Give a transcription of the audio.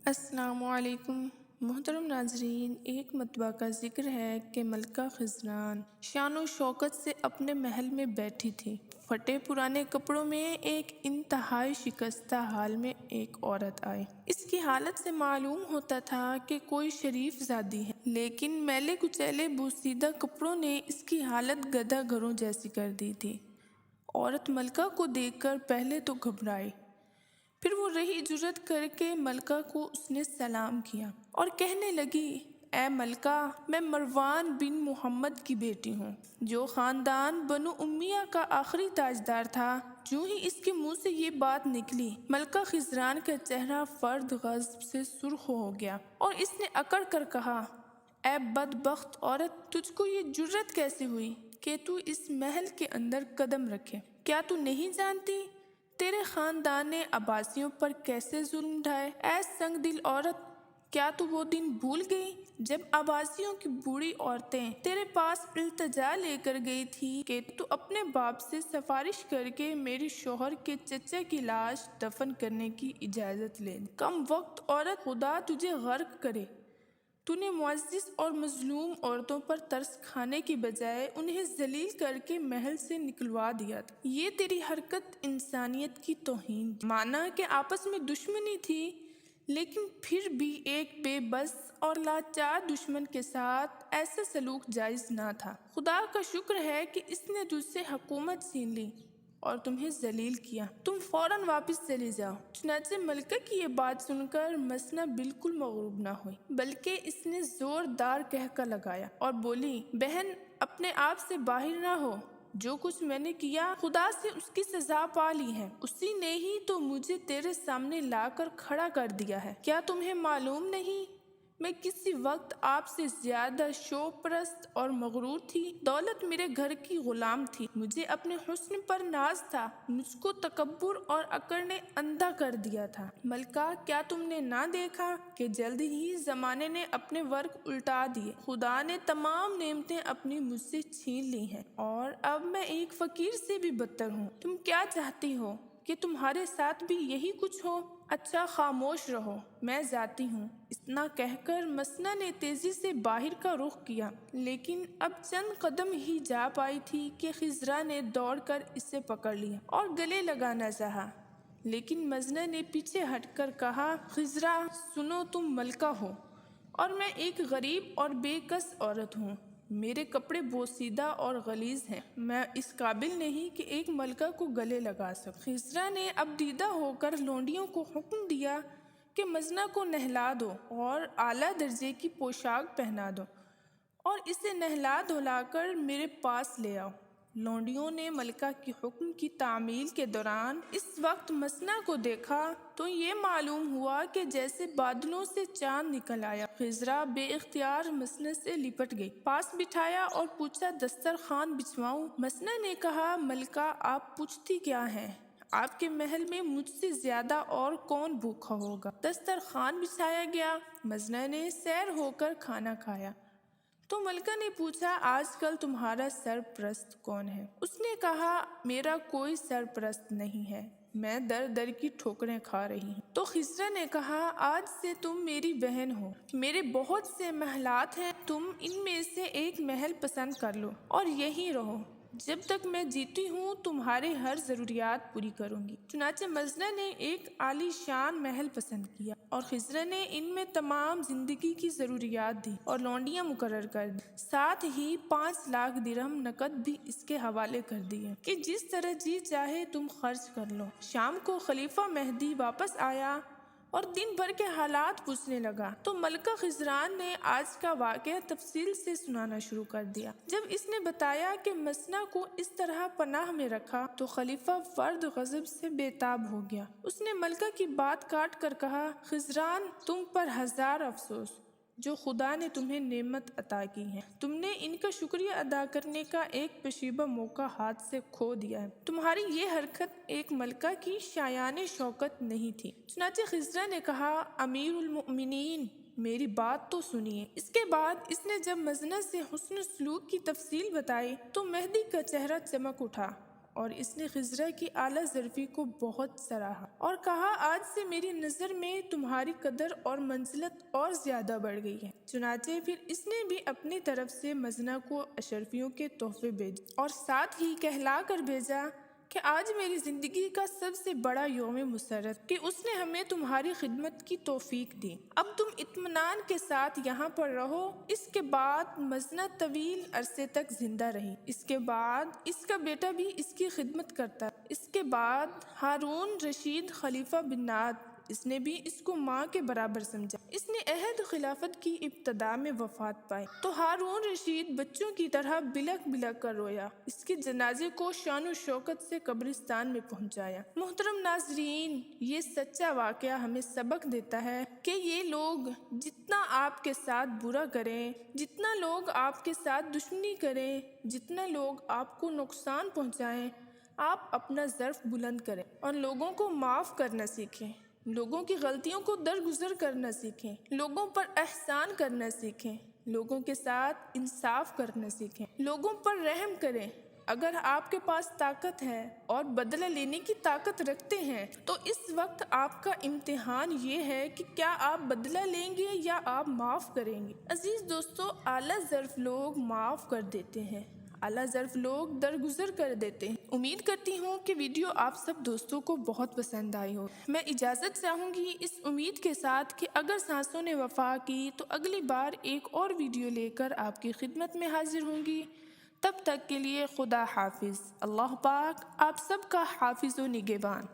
السلام علیکم محترم ناظرین، ایک مرتبہ کا ذکر ہے کہ ملکہ خزران شان و شوکت سے اپنے محل میں بیٹھی تھی۔ پھٹے پرانے کپڑوں میں ایک انتہائی شکستہ حال میں ایک عورت آئی۔ اس کی حالت سے معلوم ہوتا تھا کہ کوئی شریف زادی ہے، لیکن میلے کچیلے بوسیدہ کپڑوں نے اس کی حالت گدھا گھروں جیسی کر دی تھی۔ عورت ملکہ کو دیکھ کر پہلے تو گھبرائی، پھر وہ رہی جرأت کر کے ملکہ کو اس نے سلام کیا اور کہنے لگی، اے ملکہ، میں مروان بن محمد کی بیٹی ہوں، جو خاندان بنو امیہ کا آخری تاجدار تھا۔ جو ہی اس کے منہ سے یہ بات نکلی، ملکہ خزران کا چہرہ فرد غضب سے سرخ ہو گیا اور اس نے اکڑ کر کہا، اے بدبخت عورت، تجھ کو یہ جرأت کیسے ہوئی کہ تو اس محل کے اندر قدم رکھے؟ کیا تو نہیں جانتی تیرے خاندان نے عباسیوں پر کیسے ظلم ڈھائے؟ اے سنگ دل عورت، کیا تو وہ دن بھول گئی جب عباسیوں کی بوڑھی عورتیں تیرے پاس التجا لے کر گئی تھی کہ تو اپنے باپ سے سفارش کر کے میرے شوہر کے چچا کی لاش دفن کرنے کی اجازت لے؟ کم وقت عورت، خدا تجھے غرق کرے، تو نے معزز اور مظلوم عورتوں پر ترس کھانے کی بجائے انہیں ذلیل کر کے محل سے نکلوا دیا تھا۔ یہ تیری حرکت انسانیت کی توہین تھی۔ مانا کہ آپس میں دشمنی تھی، لیکن پھر بھی ایک بے بس اور لاچار دشمن کے ساتھ ایسا سلوک جائز نہ تھا۔ خدا کا شکر ہے کہ اس نے تجھ سے حکومت چھین لی اور تمہیں ذلیل کیا۔ تم فوراً واپس چلے جاؤ۔ چنانچہ ملکہ کی یہ بات سن کر مسنہ بالکل مغلوب نہ ہوئی، بلکہ اس نے زوردار قہقہ لگایا اور بولی، بہن، اپنے آپ سے باہر نہ ہو۔ جو کچھ میں نے کیا، خدا سے اس کی سزا پا لی ہے۔ اسی نے ہی تو مجھے تیرے سامنے لا کر کھڑا کر دیا ہے۔ کیا تمہیں معلوم نہیں میں کسی وقت آپ سے زیادہ شوق پرست اور مغرور تھی؟ دولت میرے گھر کی غلام تھی، مجھے اپنے حسن پر ناز تھا، مجھ کو تکبر اور اکڑ نے اندھا کر دیا تھا۔ ملکہ، کیا تم نے نہ دیکھا کہ جلد ہی زمانے نے اپنے ورق الٹا دیے؟ خدا نے تمام نعمتیں اپنی مجھ سے چھین لی ہیں اور اب میں ایک فقیر سے بھی بدتر ہوں۔ تم کیا چاہتی ہو کہ تمہارے ساتھ بھی یہی کچھ ہو؟ اچھا، خاموش رہو، میں جاتی ہوں۔ اتنا کہہ کر مسنہ نے تیزی سے باہر کا رخ کیا، لیکن اب چند قدم ہی جا پائی تھی کہ خزرہ نے دوڑ کر اسے پکڑ لیا اور گلے لگانا چاہا، لیکن مسنہ نے پیچھے ہٹ کر کہا، خزرہ، سنو، تم ملکہ ہو اور میں ایک غریب اور بے کس عورت ہوں۔ میرے کپڑے بوسیدہ اور غلیظ ہیں، میں اس قابل نہیں کہ ایک ملکہ کو گلے لگا سکوں۔ خزرہ نے اب دیدہ ہو کر لونڈیوں کو حکم دیا کہ مسنہ کو نہلا دو اور اعلیٰ درجے کی پوشاک پہنا دو اور اسے نہلا دھلا کر میرے پاس لے آؤ۔ لونڈیوں نے ملکہ کی حکم کی تعمیل کے دوران اس وقت مسنہ کو دیکھا تو یہ معلوم ہوا کہ جیسے بادلوں سے چاند نکل آیا۔ خزرہ بے اختیار مسنہ سے لپٹ گئی، پاس بٹھایا اور پوچھا، دسترخوان بچھواؤں؟ مسنہ نے کہا، ملکہ، آپ پوچھتی کیا ہیں؟ آپ کے محل میں مجھ سے زیادہ اور کون بھوکا ہوگا؟ دسترخوان بچھایا گیا، مسنہ نے سیر ہو کر کھانا کھایا۔ تو ملکہ نے پوچھا، آج کل تمہارا سرپرست کون ہے؟ اس نے کہا، میرا کوئی سرپرست نہیں ہے، میں در در کی ٹھوکریں کھا رہی ہوں۔ تو خزرہ نے کہا، آج سے تم میری بہن ہو، میرے بہت سے محلات ہیں، تم ان میں سے ایک محل پسند کر لو اور یہیں رہو، جب تک میں جیتی ہوں تمہارے ہر ضروریات پوری کروں گی۔ چنانچہ مسنہ نے ایک عالی شان محل پسند کیا اور خزرہ نے ان میں تمام زندگی کی ضروریات دی اور لونڈیاں مقرر کر دی، ساتھ ہی 5 لاکھ درہم نقد بھی اس کے حوالے کر دیے کہ جس طرح جی چاہے تم خرچ کر لو۔ شام کو خلیفہ مہدی واپس آیا اور دن بھر کے حالات پوچھنے لگا تو ملکہ خزران نے آج کا واقعہ تفصیل سے سنانا شروع کر دیا۔ جب اس نے بتایا کہ مسنہ کو اس طرح پناہ میں رکھا تو خلیفہ فرد غضب سے بے تاب ہو گیا۔ اس نے ملکہ کی بات کاٹ کر کہا، خزران، تم پر ہزار افسوس جو خدا نے تمہیں نعمت عطا کی ہے، تم نے ان کا شکریہ ادا کرنے کا ایک پشیبہ موقع ہاتھ سے کھو دیا ہے۔ تمہاری یہ حرکت ایک ملکہ کی شایان شوکت نہیں تھی۔ چنانچہ خزرہ نے کہا، امیر المؤمنین، میری بات تو سنیے۔ اس کے بعد اس نے جب مسنہ سے حسن سلوک کی تفصیل بتائی تو مہدی کا چہرہ چمک اٹھا اور اس نے خضرہ کی اعلیٰ ظرفی کو بہت سراہا اور کہا آج سے میری نظر میں تمہاری قدر اور منزلت اور زیادہ بڑھ گئی ہے۔ چنانچہ پھر اس نے بھی اپنی طرف سے مزنہ کو اشرفیوں کے تحفے بھیجے اور ساتھ ہی کہلا کر بھیجا کہ آج میری زندگی کا سب سے بڑا یوم مسرت کہ اس نے ہمیں تمہاری خدمت کی توفیق دی۔ اب تم اطمینان کے ساتھ یہاں پر رہو۔ اس کے بعد مزنہ طویل عرصے تک زندہ رہی۔ اس کے بعد اس کا بیٹا بھی اس کی خدمت کرتا۔ اس کے بعد ہارون رشید خلیفہ بن نعت، اس نے بھی اس کو ماں کے برابر سمجھا۔ اس نے عہد خلافت کی ابتدا میں وفات پائی تو ہارون رشید بچوں کی طرح بلک بلک کر رویا۔ اس کے جنازے کو شان و شوکت سے قبرستان میں پہنچایا۔ محترم ناظرین، یہ سچا واقعہ ہمیں سبق دیتا ہے کہ یہ لوگ جتنا آپ کے ساتھ برا کریں، جتنا لوگ آپ کے ساتھ دشمنی کریں، جتنا لوگ آپ کو نقصان پہنچائیں، آپ اپنا ظرف بلند کریں اور لوگوں کو معاف کرنا سیکھیں، لوگوں کی غلطیوں کو درگزر کرنا سیکھیں، لوگوں پر احسان کرنا سیکھیں، لوگوں کے ساتھ انصاف کرنا سیکھیں، لوگوں پر رحم کریں۔ اگر آپ کے پاس طاقت ہے اور بدلہ لینے کی طاقت رکھتے ہیں تو اس وقت آپ کا امتحان یہ ہے کہ کیا آپ بدلہ لیں گے یا آپ معاف کریں گے۔ عزیز دوستو، اعلیٰ ظرف لوگ معاف کر دیتے ہیں، اعلیٰ ظرف لوگ درگزر کر دیتے ہیں۔ امید کرتی ہوں کہ ویڈیو آپ سب دوستوں کو بہت پسند آئی ہو۔ میں اجازت چاہوں گی اس امید کے ساتھ کہ اگر سانسوں نے وفا کی تو اگلی بار ایک اور ویڈیو لے کر آپ کی خدمت میں حاضر ہوں گی۔ تب تک کے لیے خدا حافظ۔ اللہ پاک آپ سب کا حافظ و نگہبان۔